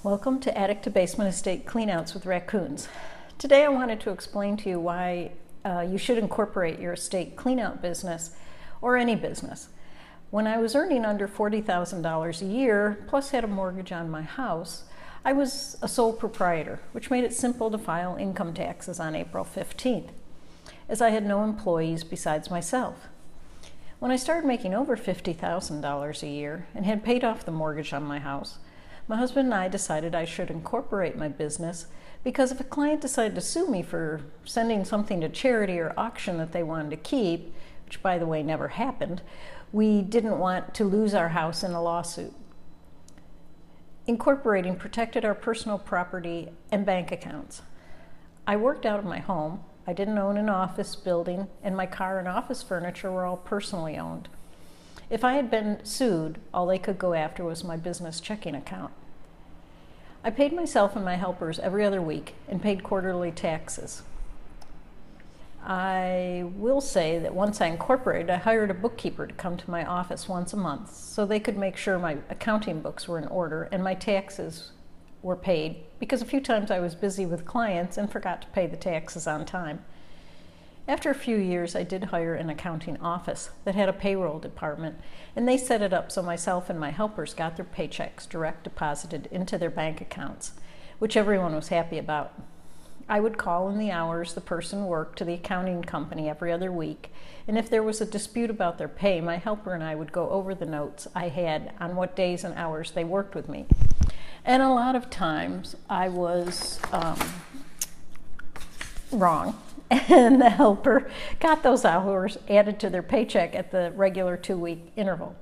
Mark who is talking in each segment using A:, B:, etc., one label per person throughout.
A: Welcome to Attic to Basement Estate Cleanouts with Raccoons. Today I wanted to explain to you why you should incorporate your estate cleanout business or any business. When I was earning under $40,000 a year, plus had a mortgage on my house, I was a sole proprietor, which made it simple to file income taxes on April 15th, as I had no employees besides myself. When I started making over $50,000 a year and had paid off the mortgage on my house, my husband and I decided I should incorporate my business because if a client decided to sue me for sending something to charity or auction that they wanted to keep, which by the way never happened, we didn't want to lose our house in a lawsuit. Incorporating protected our personal property and bank accounts. I worked out of my home. I didn't own an office building, and my car and office furniture were all personally owned. If I had been sued, all they could go after was my business checking account. I paid myself and my helpers every other week and paid quarterly taxes. I will say that once I incorporated, I hired a bookkeeper to come to my office once a month so they could make sure my accounting books were in order and my taxes were paid, because a few times I was busy with clients and forgot to pay the taxes on time. After a few years, I did hire an accounting office that had a payroll department, and they set it up so myself and my helpers got their paychecks direct deposited into their bank accounts, which everyone was happy about. I would call in the hours the person worked to the accounting company every other week, and if there was a dispute about their pay, my helper and I would go over the notes I had on what days and hours they worked with me. And a lot of times I was wrong. And the helper got those hours added to their paycheck at the regular 2-week interval.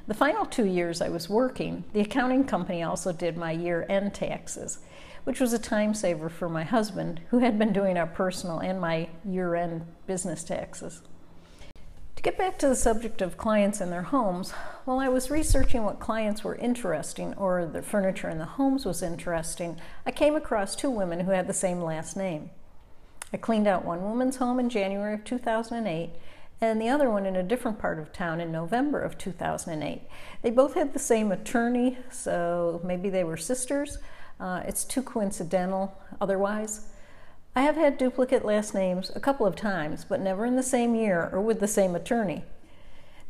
A: The final 2 years I was working, the accounting company also did my year-end taxes, which was a time saver for my husband, who had been doing our personal and my year-end business taxes. To get back to the subject of clients and their homes, while I was researching what clients were interesting or the furniture in the homes was interesting, I came across 2 women who had the same last name. I cleaned out one woman's home in January of 2008 and the other one in a different part of town in November of 2008. They both had the same attorney, so maybe they were sisters. It's too coincidental otherwise. I have had duplicate last names a couple of times, but never in the same year or with the same attorney.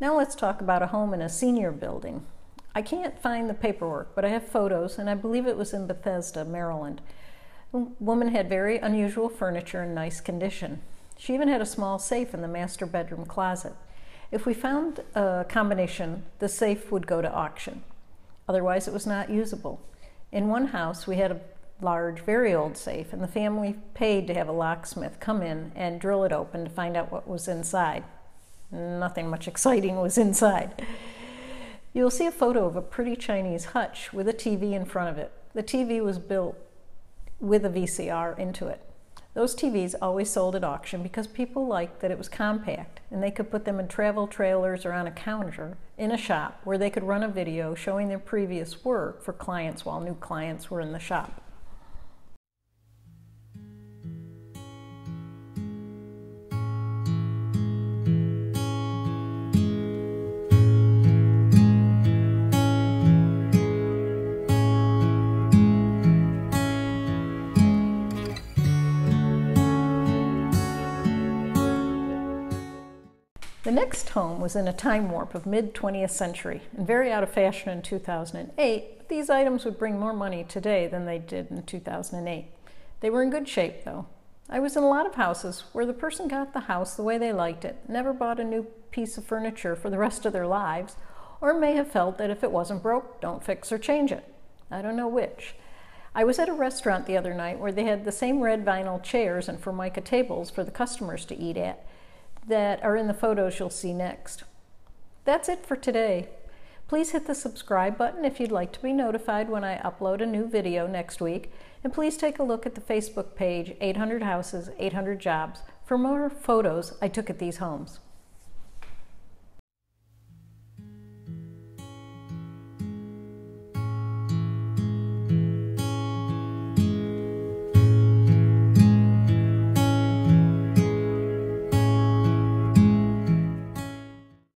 A: Now let's talk about a home in a senior building. I can't find the paperwork, but I have photos, and I believe it was in Bethesda, Maryland. The woman had very unusual furniture in nice condition. She even had a small safe in the master bedroom closet. If we found a combination, the safe would go to auction. Otherwise, it was not usable. In one house, we had a large, very old safe, and the family paid to have a locksmith come in and drill it open to find out what was inside. Nothing much exciting was inside. You'll see a photo of a pretty Chinese hutch with a TV in front of it. The TV was built with a VCR into it. Those TVs always sold at auction because people liked that it was compact and they could put them in travel trailers or on a counter in a shop where they could run a video showing their previous work for clients while new clients were in the shop. The next home was in a time warp of mid-20th century and very out of fashion in 2008, but these items would bring more money today than they did in 2008. They were in good shape though. I was in a lot of houses where the person got the house the way they liked it, never bought a new piece of furniture for the rest of their lives, or may have felt that if it wasn't broke, don't fix or change it. I don't know which. I was at a restaurant the other night where they had the same red vinyl chairs and Formica tables for the customers to eat at that are in the photos you'll see next. That's it for today. Please hit the subscribe button if you'd like to be notified when I upload a new video next week, and please take a look at the Facebook page 800 Houses, 800 Jobs for more photos I took at these homes.